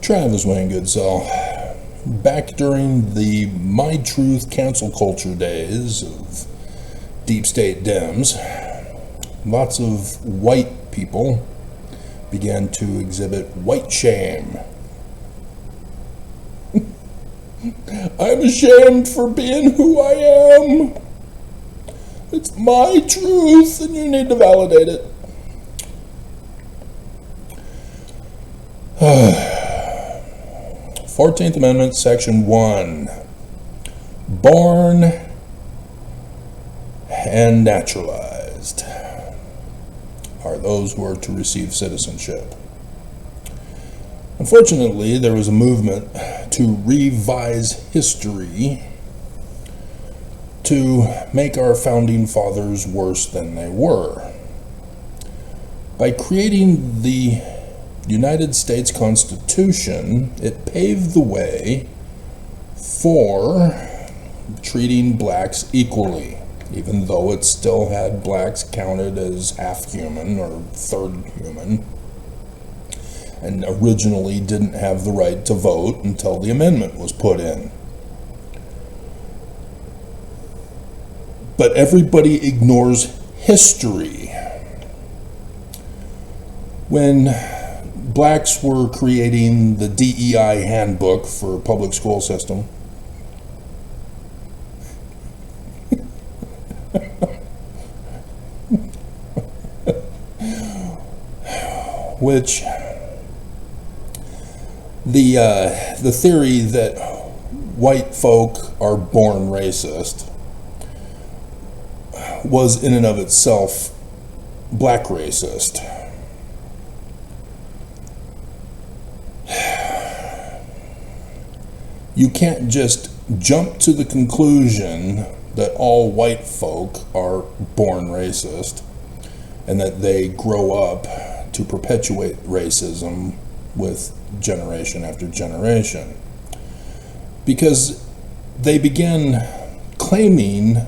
Travis Wayne Goodsell. Back during the My Truth cancel culture days of deep state Dems, lots of white people began to exhibit white shame. I'm ashamed for being who I am. It's my truth and you need to validate it. 14th Amendment, Section 1. Born and naturalized are those who are to receive citizenship. Unfortunately, there was a movement to revise history to make our founding fathers worse than they were. By creating the United States Constitution, it paved the way for treating blacks equally, even though it still had blacks counted as half human or third human, and originally didn't have the right to vote until the amendment was put in. But everybody ignores history. When blacks were creating the DEI handbook for public school system, which the theory that white folk are born racist was in and of itself black racist. You can't just jump to the conclusion that all white folk are born racist and that they grow up to perpetuate racism with generation after generation, because they began claiming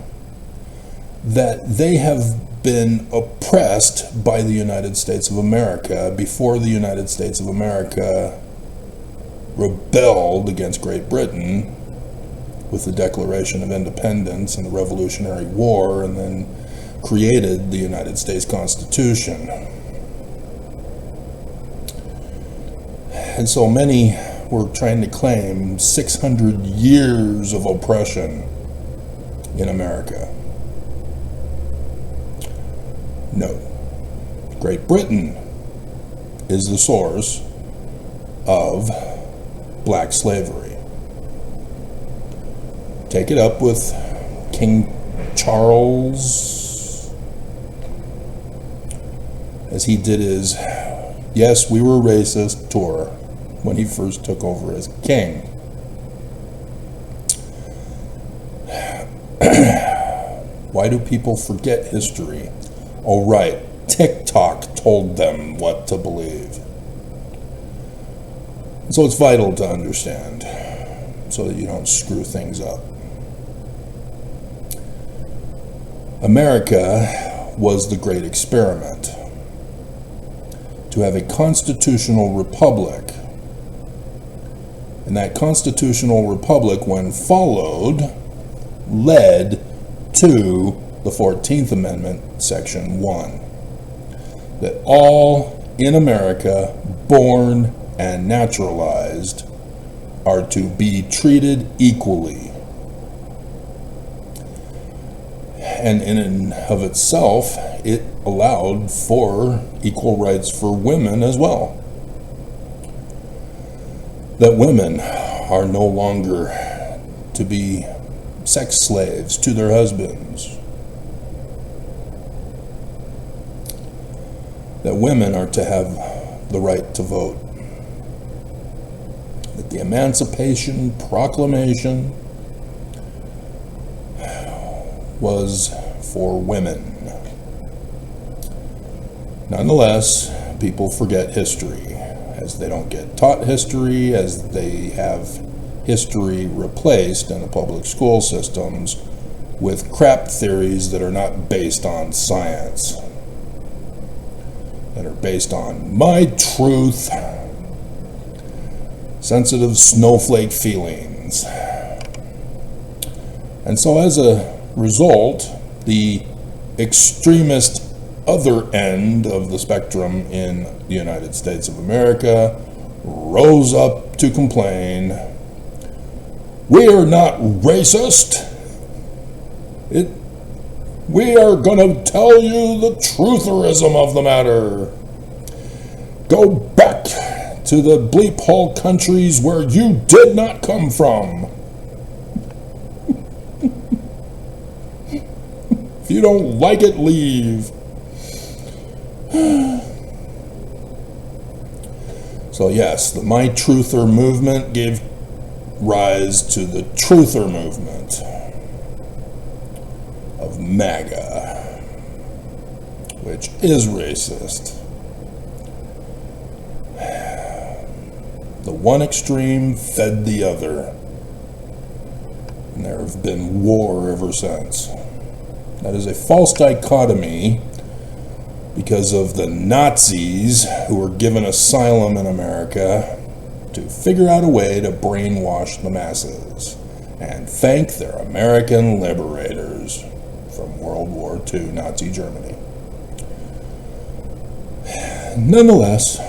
that they have been oppressed by the United States of America before the United States of America rebelled against Great Britain with the Declaration of Independence and the Revolutionary War, and then created the United States Constitution. And so many were trying to claim 600 years of oppression in America. No. Great Britain is the source of black slavery. Take it up with King Charles as he did his "Yes, we were racist" tour when he first took over as king. Why do people forget history? Oh, right, TikTok told them what to believe. So it's vital to understand so that you don't screw things up. America was the great experiment to have a constitutional republic. And that constitutional republic, when followed, led to the 14th Amendment, Section 1. That all in America, born and naturalized, are to be treated equally. And in and of itself, it allowed for equal rights for women as well. That women are no longer to be sex slaves to their husbands. That women are to have the right to vote. That the Emancipation Proclamation was for women. Nonetheless, people forget history, as they don't get taught history, as they have history replaced in the public school systems with crap theories that are not based on science, that are based on my truth sensitive snowflake feelings. And so as a result, the extremist other end of the spectrum in the United States of America rose up to complain, "We are not racist. We are going to tell you the trutherism of the matter. Go back to the bleep hole countries where you did not come from. If you don't like it, leave." So yes, the My Truther movement gave rise to the Truther movement of MAGA, which is racist. The one extreme fed the other, and there have been war ever since. That is a false dichotomy because of the Nazis who were given asylum in America to figure out a way to brainwash the masses and thank their American liberators from World War II Nazi Germany. Nonetheless,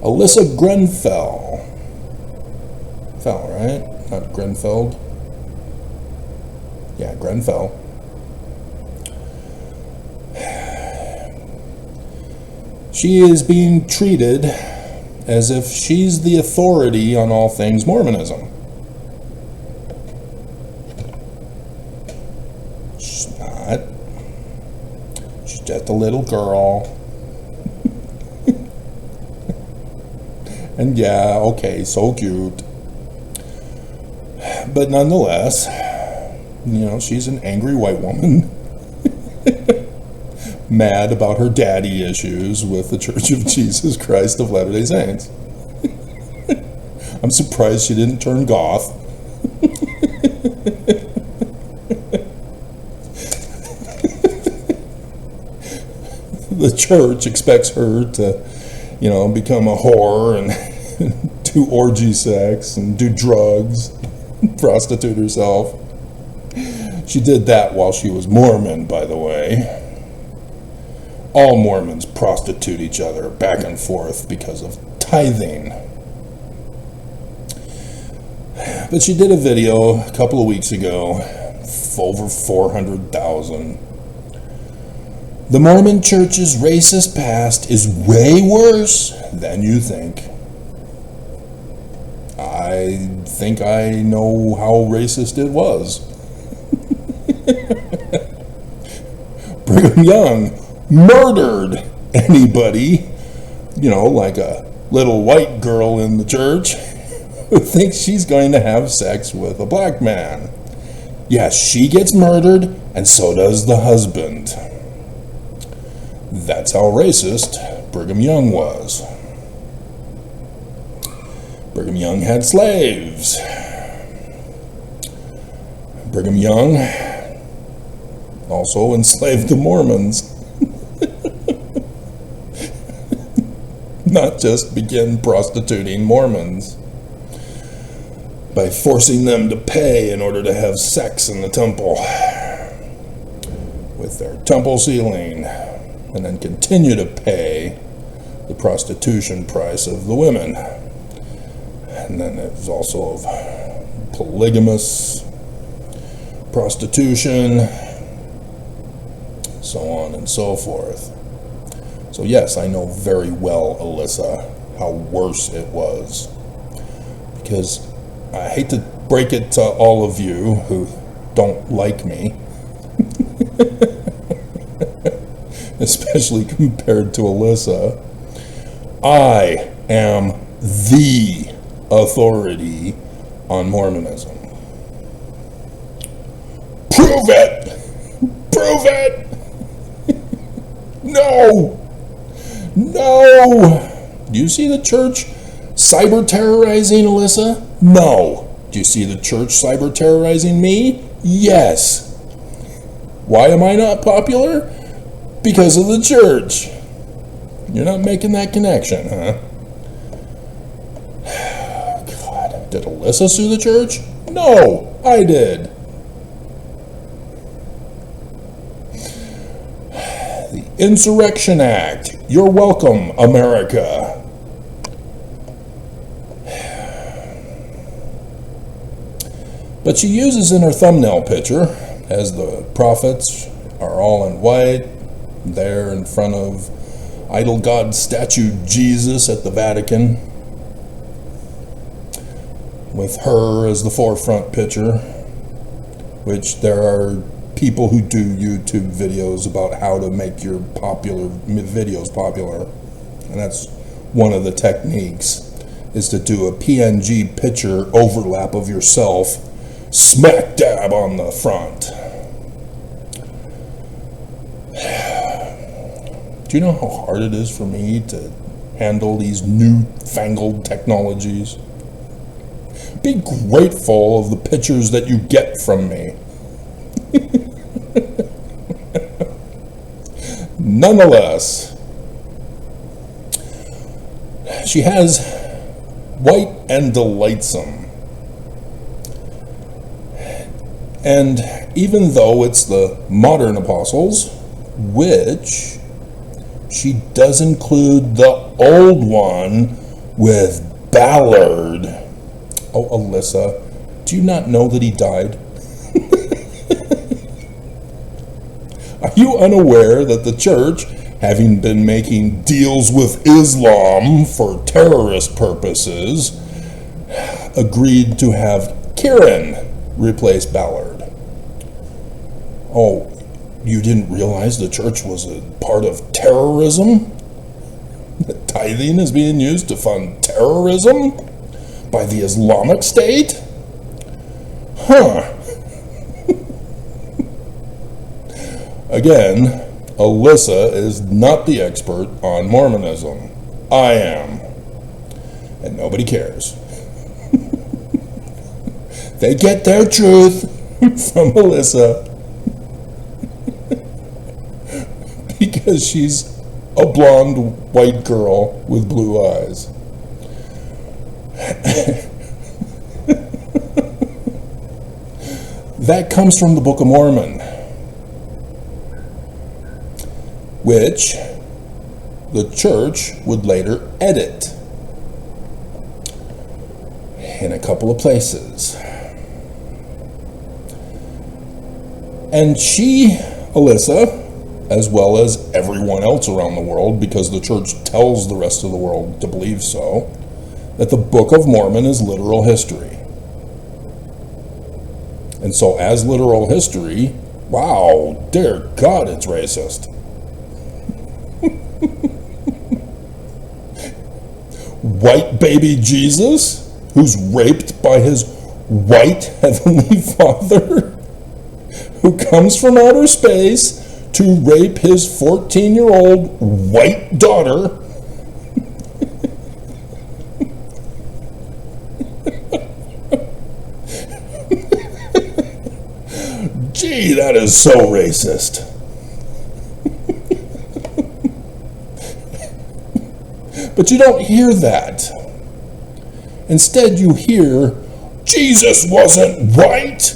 ALYSSA GRENFELL, right? Not Grenfeld. Yeah, GRENFELL. She is being treated as if she's the authority on all things Mormonism. She's not. She's just a little girl. And yeah, okay, so cute. But nonetheless, she's an angry white woman. Mad about her daddy issues with the Church of Jesus Christ of Latter-day Saints. I'm surprised she didn't turn goth. The church expects her to, become a whore and do orgy sex and do drugs, prostitute herself. She did that while she was Mormon, by the way. All Mormons prostitute each other back and forth because of tithing. But she did a video a couple of weeks ago, over 400,000. The Mormon Church's racist past is way worse than you think. I think I know how racist it was. Brigham Young murdered anybody, like a little white girl in the church who thinks she's going to have sex with a black man. Yes, she gets murdered, and so does the husband. That's how racist Brigham Young was. Brigham Young had slaves. Brigham Young also enslaved the Mormons. Not just begin prostituting Mormons by forcing them to pay in order to have sex in the temple with their temple ceiling, and then continue to pay the prostitution price of the women. And then there's also of polygamous prostitution, so on and so forth. So yes, I know very well, ALYSSA, how worse it was. Because I hate to break it to all of you who don't like me, especially compared to ALYSSA, I am the authority on Mormonism. Prove it! Prove it! No! No! Do you see the church cyber terrorizing ALYSSA? No. Do you see the church cyber terrorizing me? Yes. Why am I not popular? Because of the church. You're not making that connection, huh? Did ALYSSA sue the church? No, I did. The Insurrection Act. You're welcome, America. But she uses in her thumbnail picture, as the prophets are all in white, there in front of idol god statue Jesus at the Vatican, with her as the forefront picture, which there are people who do YouTube videos about how to make your videos popular, and that's one of the techniques, is to do a PNG picture overlap of yourself smack dab on the front. Do you know how hard it is for me to handle these newfangled technologies? Be grateful of the pictures that you get from me. Nonetheless, she has white and delightsome. And even though it's the modern apostles, which she does include the old one with Ballard. Oh, ALYSSA, do you not know that he died? Are you unaware that the church, having been making deals with Islam for terrorist purposes, agreed to have Kieran replace Ballard? Oh, you didn't realize the church was a part of terrorism? That tithing is being used to fund terrorism by the Islamic State? Huh. Again, ALYSSA is not the expert on Mormonism. I am. And nobody cares. They get their truth from ALYSSA because she's a blonde white girl with blue eyes. That comes from the Book of Mormon, which the church would later edit in a couple of places. And she, ALYSSA, as well as everyone else around the world, because the church tells the rest of the world to believe so, that the Book of Mormon is literal history. And so as literal history, wow, dear God, it's racist. White baby Jesus, who's raped by his white heavenly Father, who comes from outer space to rape his 14-year-old white daughter. Gee, that is so racist. But you don't hear that. Instead, you hear, Jesus wasn't white.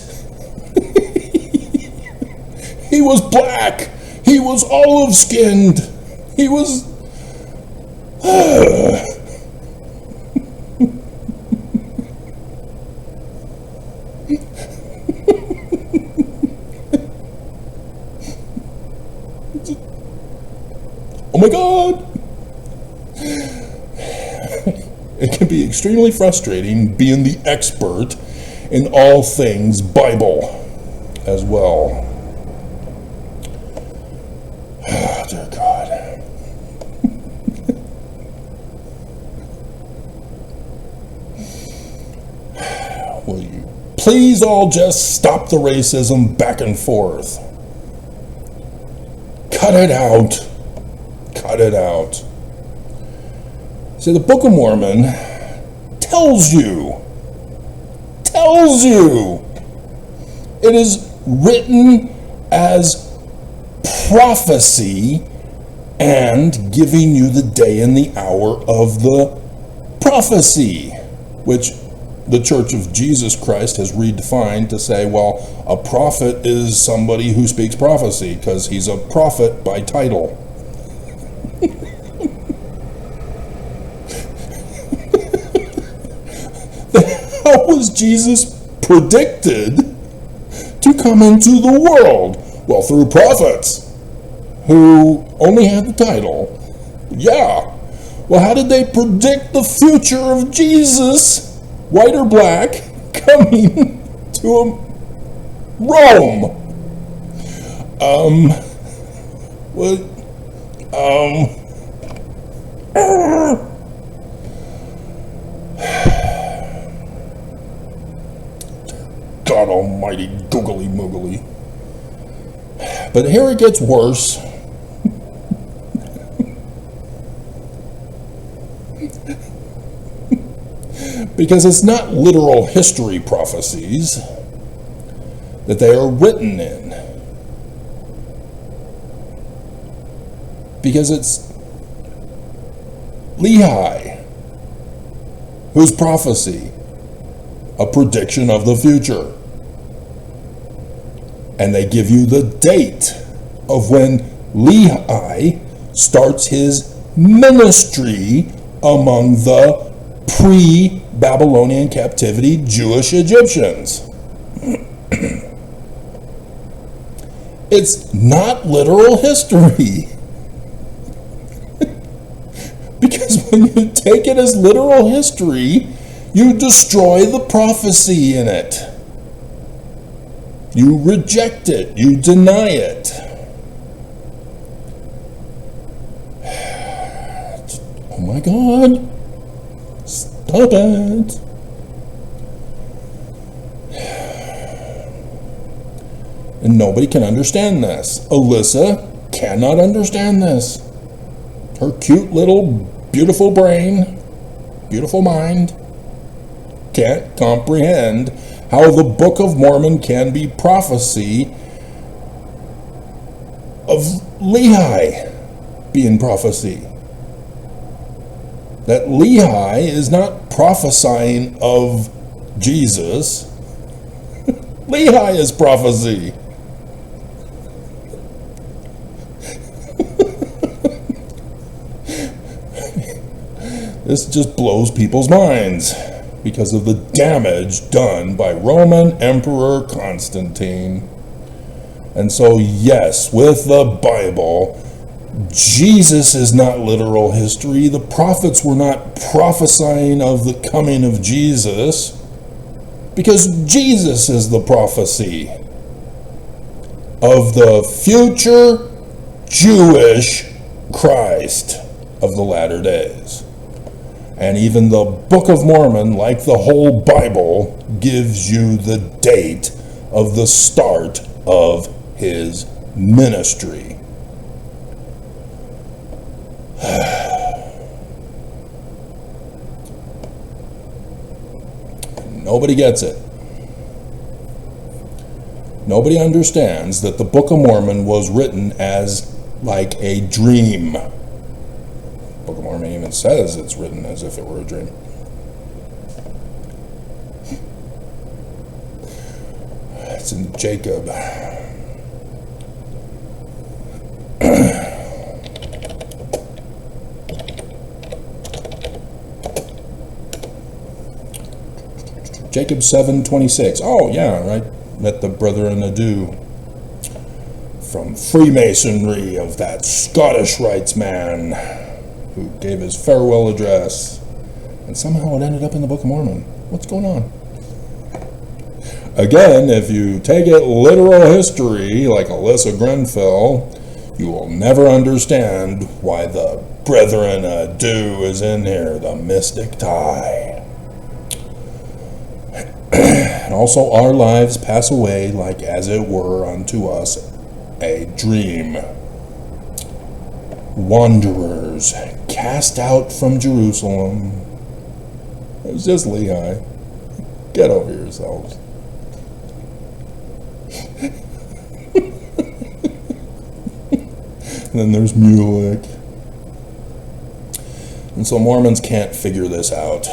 He was black. He was olive-skinned. He was... Oh my God! It can be extremely frustrating being the expert in all things Bible as well. Oh, dear God. Will you please all just stop the racism back and forth? Cut it out. Cut it out. See, the Book of Mormon tells you, it is written as prophecy and giving you the day and the hour of the prophecy, which the Church of Jesus Christ has redefined to say, well, a prophet is somebody who speaks prophecy because he's a prophet by title. How was Jesus predicted to come into the world? Well, through prophets who only had the title. Yeah. Well, how did they predict the future of Jesus, white or black, coming to Rome? God almighty, googly moogly. But here it gets worse. Because it's not literal history prophecies that they are written in. Because it's Lehi, whose prophecy, a prediction of the future. And they give you the date of when Lehi starts his ministry among the pre-Babylonian captivity Jewish Egyptians. It's not literal history. Because when you take it as literal history, you destroy the prophecy in it. You reject it. You deny it. Oh my God. Stop it. And nobody can understand this. ALYSSA cannot understand this. Her cute little beautiful brain, beautiful mind, can't comprehend how the Book of Mormon can be prophecy of Lehi being prophecy. That Lehi is not prophesying of Jesus. Lehi is prophecy. This just blows people's minds because of the damage done by Roman Emperor Constantine. And so, yes, with the Bible, Jesus is not literal history. The prophets were not prophesying of the coming of Jesus because Jesus is the prophecy of the future Jewish Christ of the latter days. And even the Book of Mormon, like the whole Bible, gives you the date of the start of his ministry. Nobody gets it. Nobody understands that the Book of Mormon was written as like a dream. Book of Mormon even says it's written as if it were a dream. It's in Jacob. Jacob 7:26. Oh yeah, right. Met the brethren ado from Freemasonry of that Scottish rights man who gave his farewell address, and somehow it ended up in the Book of Mormon. What's going on? Again, if you take it literal history, like ALYSSA GRENFELL, you will never understand why the brethren ado is in here, the mystic tie. And also our lives pass away like as it were unto us a dream. Wanderers cast out from Jerusalem. It was just Lehi. Get over yourselves. And then there's Mulek. And so Mormons can't figure this out.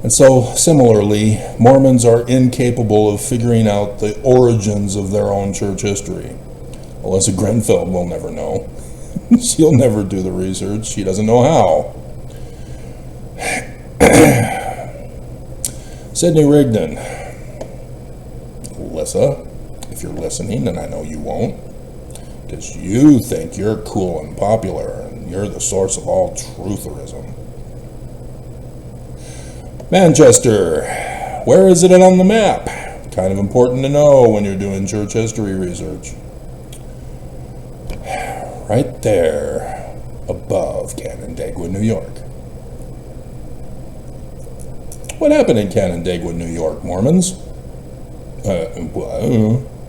And so, similarly, Mormons are incapable of figuring out the origins of their own church history. ALYSSA GRENFELL will never know. She'll never do the research. She doesn't know how. Sidney Rigdon. ALYSSA, if you're listening, and I know you won't, because you think you're cool and popular, and you're the source of all trutherism. Manchester, where is it on the map? Kind of important to know when you're doing church history research. Right there, above Canandaigua, New York. What happened in Canandaigua, New York, Mormons?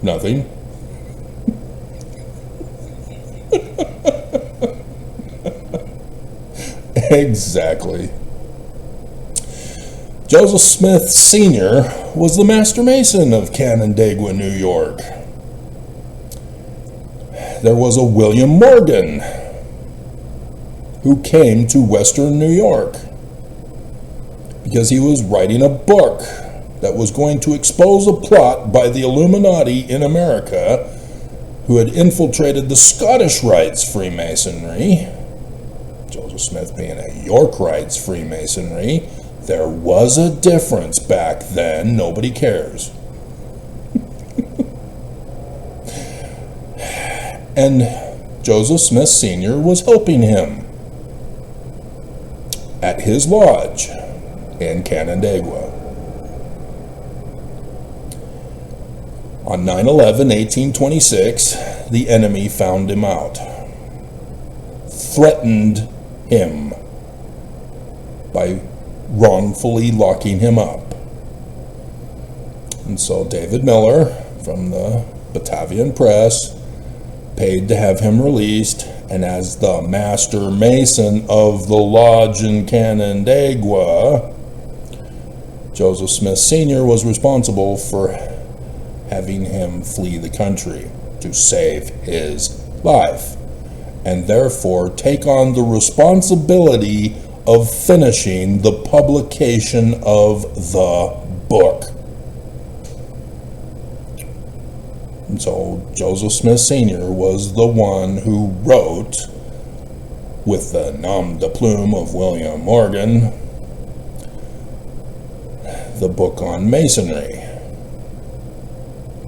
Nothing. Exactly. Joseph Smith Sr. was the Master Mason of Canandaigua, New York. There was a William Morgan who came to Western New York because he was writing a book that was going to expose a plot by the Illuminati in America who had infiltrated the Scottish Rites Freemasonry. Joseph Smith being a York Rites Freemasonry. There was a difference back then. Nobody cares. And Joseph Smith Sr. was helping him at his lodge in Canandaigua. On 9/11/1826, the enemy found him out, threatened him by wrongfully locking him up. And so David Miller from the Batavian Press paid to have him released, and as the Master Mason of the lodge in Canandaigua, Joseph Smith Sr. was responsible for having him flee the country to save his life, and therefore take on the responsibility of finishing the publication of the book. And so Joseph Smith Sr. was the one who wrote, with the nom de plume of William Morgan, the book on Masonry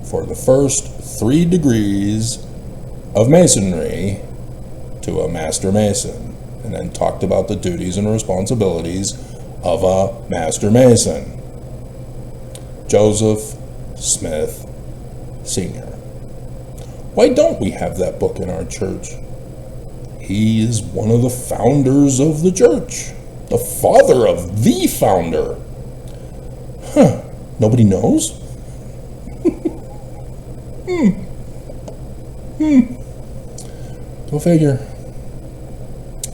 for the first 3 degrees of Masonry to a Master Mason, and then talked about the duties and responsibilities of a Master Mason. Joseph Smith Sr. Why don't we have that book in our church? He is one of the founders of the church, the father of the founder. Nobody knows? Go figure.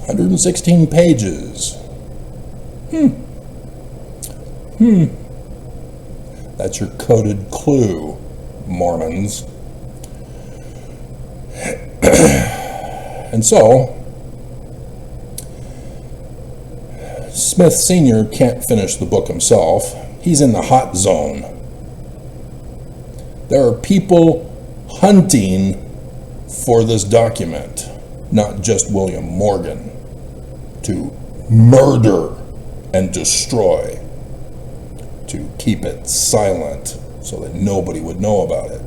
116 pages. That's your coded clue, Mormons. And so, Smith Sr. can't finish the book himself. He's in the hot zone. There are people hunting for this document, not just William Morgan, to murder and destroy, to keep it silent so that nobody would know about it.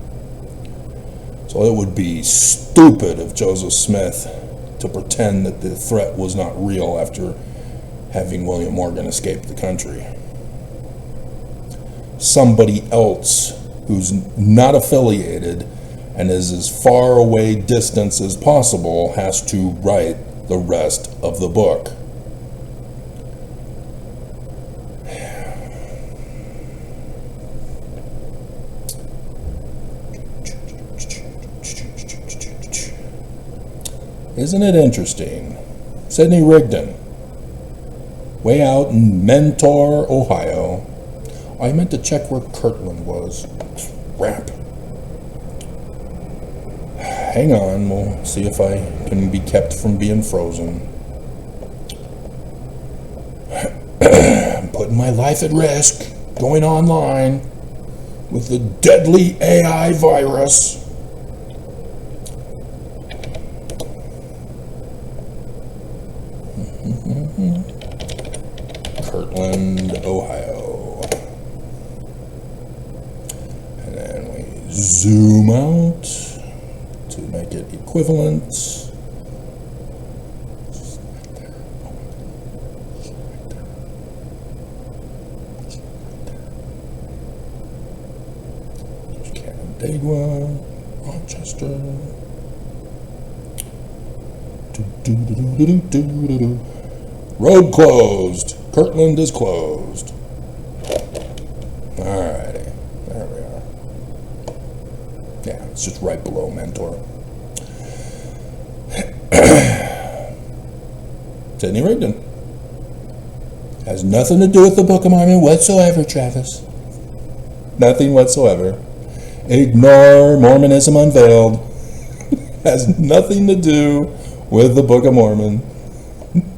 So it would be stupid of Joseph Smith to pretend that the threat was not real after having William Morgan escape the country. Somebody else who's not affiliated and is as far away distance as possible has to write the rest of the book. Isn't it interesting? Sidney Rigdon, way out in Mentor, Ohio. I meant to check where Kirtland was. Crap. Hang on, we'll see if I can be kept from being frozen. I'm putting putting my life at risk going online with the deadly AI virus. Kirtland, Ohio. And then we zoom out to make it equivalent. Canandaigua, Rochester. Road closed. Kirtland is closed. Alrighty, there we are. Yeah, it's just right below Mentor. Sidney Rigdon. Has nothing to do with the Book of Mormon whatsoever, Travis. Nothing whatsoever. Ignore Mormonism Unveiled. Has nothing to do with the Book of Mormon.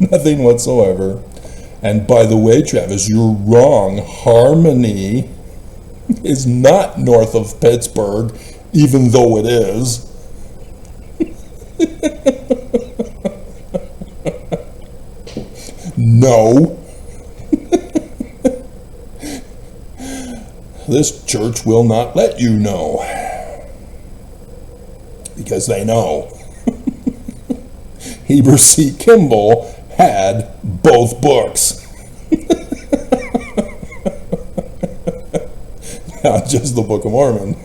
Nothing whatsoever. And by the way, Travis, you're wrong. Harmony is not north of Pittsburgh, even though it is. No. This church will not let you know. Because they know. Heber C. Kimball had both books. Not just the Book of Mormon.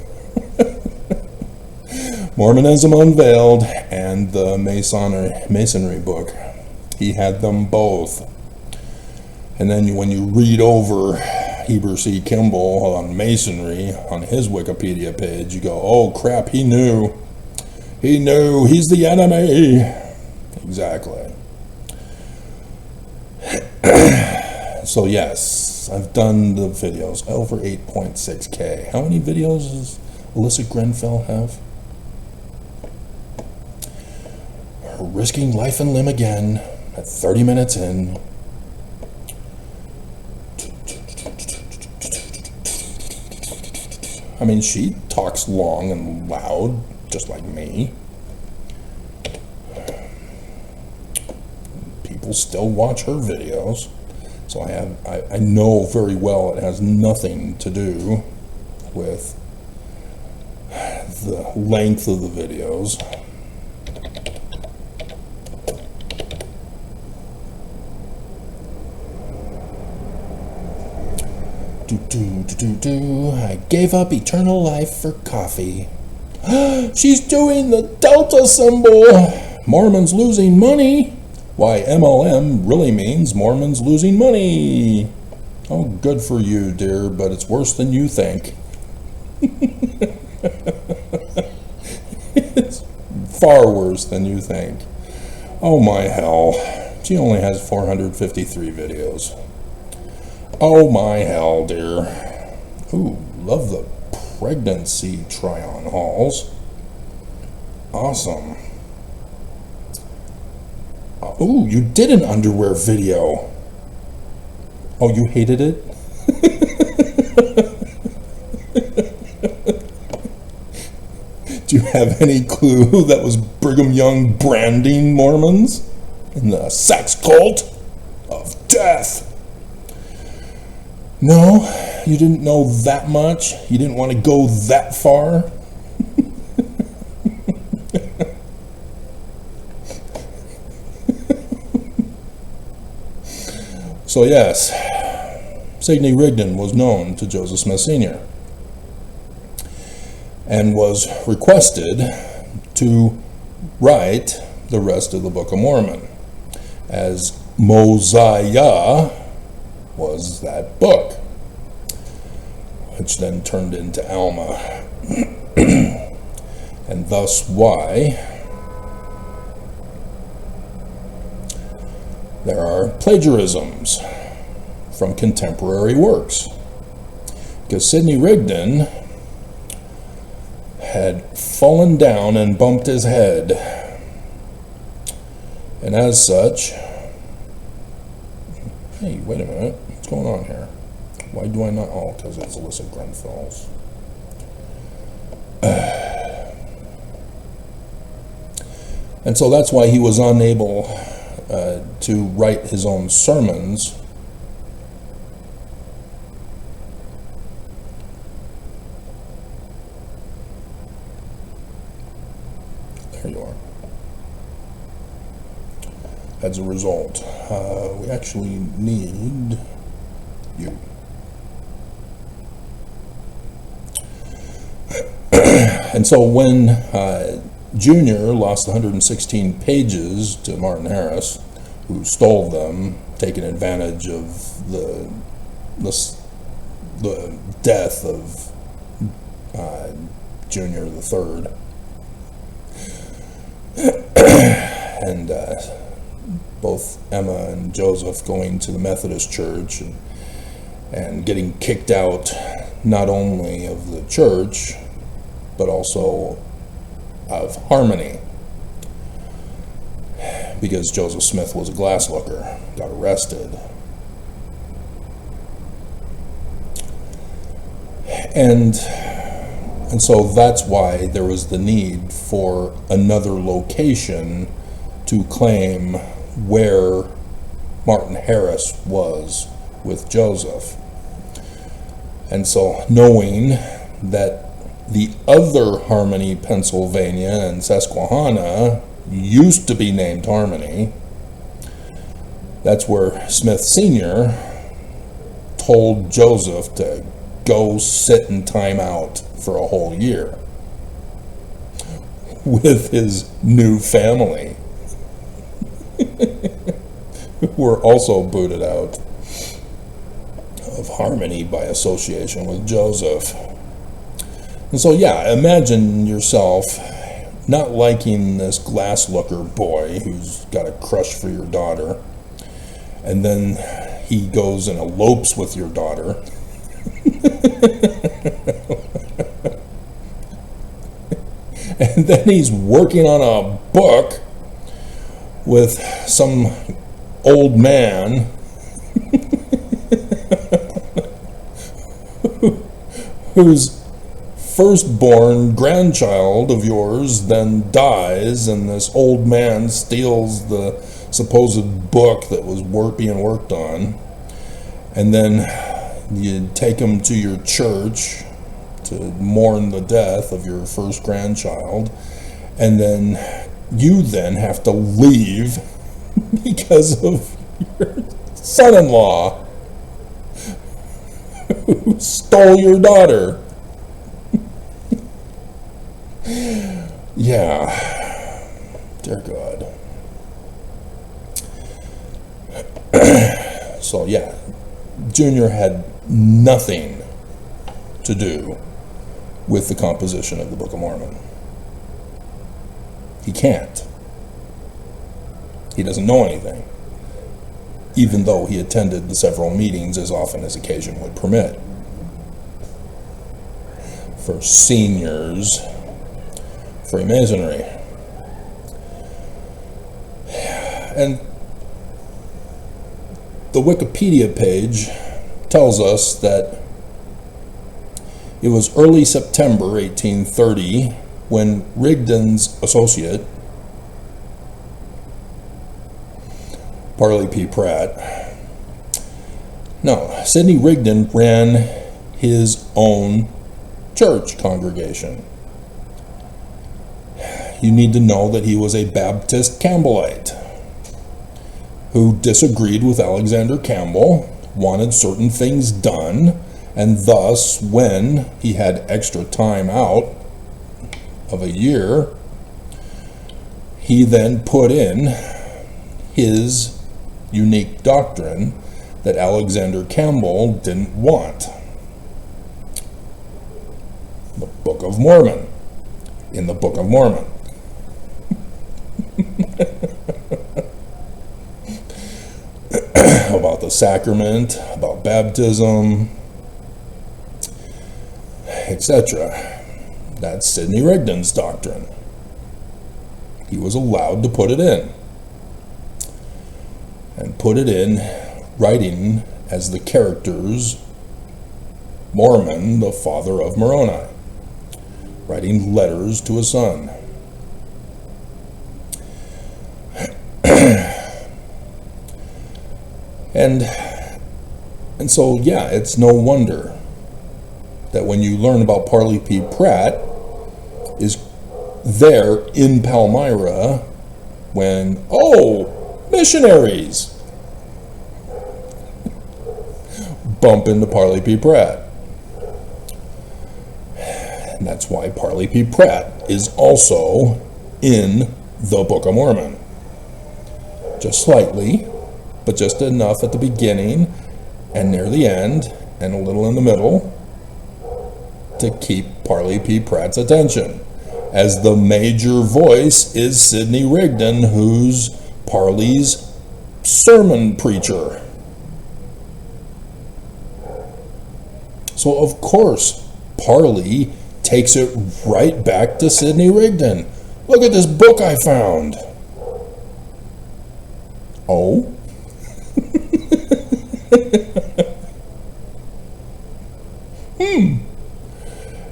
Mormonism Unveiled and the Masonry book. He had them both. And then when you read over Heber C. Kimball on Masonry on his Wikipedia page, you go, oh crap, he knew. He knew. He's the enemy. Exactly. So yes, I've done the videos, over 8.6K. How many videos does ALYSSA GRENFELL have? Risking life and limb again at 30 minutes in. I mean, she talks long and loud, just like me. People still watch her videos. So I know very well it has nothing to do with the length of the videos. I gave up eternal life for coffee. She's doing the Delta symbol. Mormons losing money. Why, MLM really means Mormons losing money. Oh, good for you, dear, but it's worse than you think. It's far worse than you think. Oh my hell. She only has 453 videos. Oh my hell, dear. Ooh, love the pregnancy try-on hauls. Awesome. Ooh, you did an underwear video. Oh, you hated it? Do you have any clue that was Brigham Young branding Mormons in the sex cult of death? No, you didn't know that much? You didn't want to go that far? So yes, Sidney Rigdon was known to Joseph Smith Sr. and was requested to write the rest of the Book of Mormon, as Mosiah was that book, which then turned into Alma, and thus why there are plagiarisms from contemporary works, because Sidney Rigdon had fallen down and bumped his head, and as such, hey, wait a minute, what's going on here? Why do I not? Oh, because it's ALYSSA GRENFELL's. And so that's why he was unable to write his own sermons. There you are. As a result, we actually need you. And so when Junior lost 116 pages to Martin Harris, who stole them, taking advantage of the death of Junior the Third, and both Emma and Joseph going to the Methodist Church and getting kicked out not only of the church but also of Harmony, because Joseph Smith was a glass looker, got arrested. And so that's why there was the need for another location to claim where Martin Harris was with Joseph. And so knowing that the other Harmony, Pennsylvania, and Susquehanna used to be named Harmony, that's where Smith Sr. told Joseph to go sit in timeout for a whole year with his new family, who were also booted out of Harmony by association with Joseph. And so, yeah, imagine yourself not liking this glass looker boy who's got a crush for your daughter, and then he goes and elopes with your daughter. And then he's working on a book with some old man whose firstborn grandchild of yours then dies, and this old man steals the supposed book that was being worked on, and then you take him to your church to mourn the death of your first grandchild, and then you then have to leave because of your son-in-law who stole your daughter. Yeah, dear God. So yeah, Junior had nothing to do with the composition of the Book of Mormon. He can't. He doesn't know anything, even though he attended the several meetings as often as occasion would permit. For seniors, Freemasonry. And the Wikipedia page tells us that it was early September 1830 when Rigdon's associate, Sidney Rigdon ran his own church congregation. You need to know that he was a Baptist Campbellite who disagreed with Alexander Campbell, wanted certain things done, and thus, when he had extra time out of a year, he then put in his unique doctrine that Alexander Campbell didn't want. The Book of Mormon. In the Book of Mormon. About the sacrament, about baptism, etc. That's Sidney Rigdon's doctrine. He was allowed to put it in. And put it in writing as the characters Mormon, the father of Moroni, writing letters to his son. And so, yeah, it's no wonder that when you learn about Parley P. Pratt is there in Palmyra when, oh, missionaries, bump into Parley P. Pratt. And that's why Parley P. Pratt is also in the Book of Mormon. Just slightly, but just enough at the beginning and near the end and a little in the middle to keep Parley P. Pratt's attention, as the major voice is Sidney Rigdon, who's Parley's sermon preacher. So of course Parley takes it right back to Sidney Rigdon. Look at this book I found. Oh?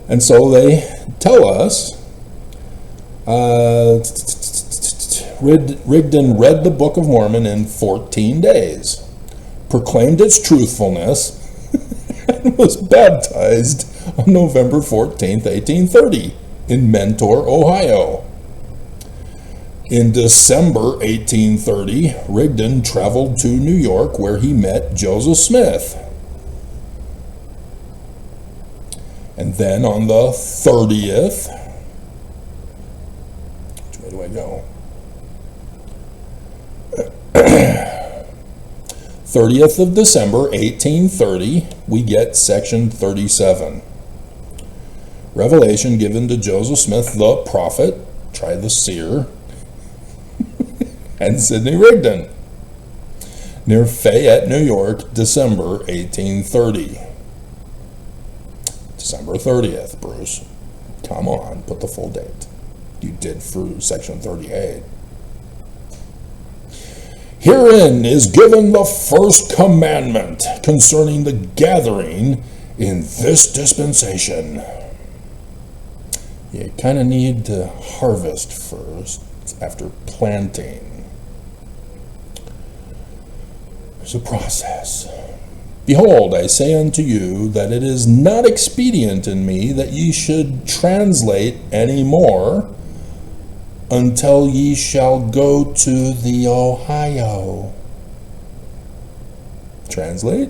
And so they tell us Rigdon read the Book of Mormon in 14 days, proclaimed its truthfulness, and was baptized on November 14th, 1830 in Mentor, Ohio. In December 1830, Rigdon traveled to New York, where he met Joseph Smith. And then on the 30th, which way do I go? 30th of December, 1830, we get section 37. Revelation given to Joseph Smith, the prophet, try the seer, and Sidney Rigdon, near Fayette, New York, December 1830. December 30th, Bruce. Come on, put the full date. You did for section 38. Herein is given the first commandment concerning the gathering in this dispensation. You kind of need to harvest first after planting. There's a process. Behold, I say unto you that it is not expedient in me that ye should translate any more until ye shall go to the Ohio. Translate?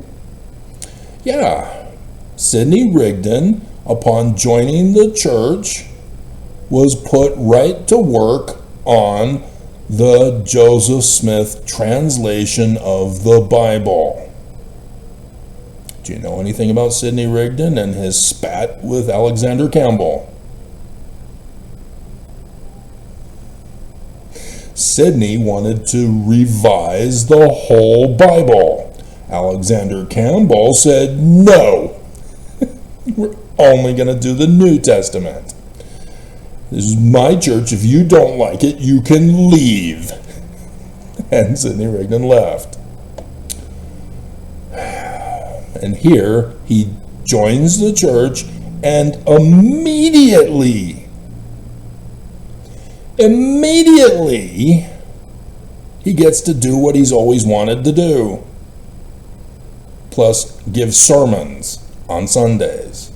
Yeah. Sidney Rigdon, upon joining the church, was put right to work on the Joseph Smith translation of the Bible. Do you know anything about Sidney Rigdon and his spat with Alexander Campbell? Sidney wanted to revise the whole Bible. Alexander Campbell said, no, we're only going to do the New Testament. This is my church. If you don't like it, you can leave. And Sidney Rigdon left. And here he joins the church, and immediately, he gets to do what he's always wanted to do. Plus, give sermons on Sundays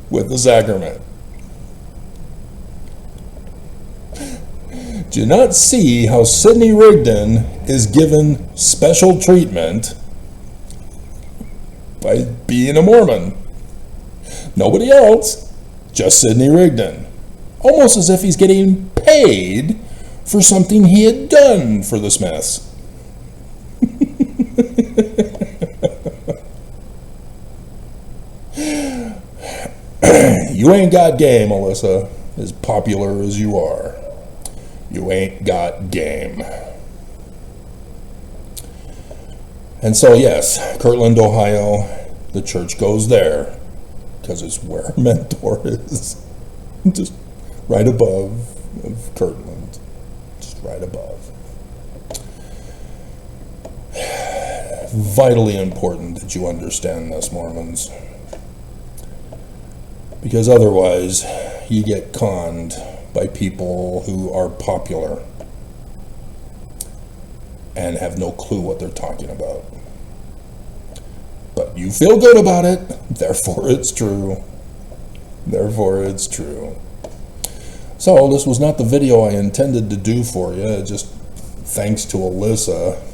with the sacrament. Do you not see how Sidney Rigdon is given special treatment by being a Mormon? Nobody else, just Sidney Rigdon. Almost as if he's getting paid for something he had done for the Smiths. You ain't got game, Alyssa, as popular as you are. You ain't got game. And so, yes, Kirtland, Ohio, the church goes there because it's where Mentor is. Just right above of Kirtland. Just right above. vitally important that you understand this, Mormons. Because otherwise, you get conned by people who are popular and have no clue what they're talking about. But you feel good about it, therefore it's true. Therefore it's true. So this was not the video I intended to do for you, just thanks to ALYSSA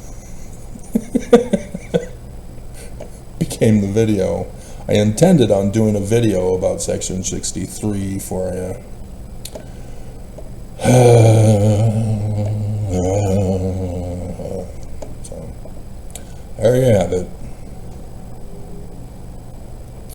became the video. I intended on doing a video about Section 63 for you.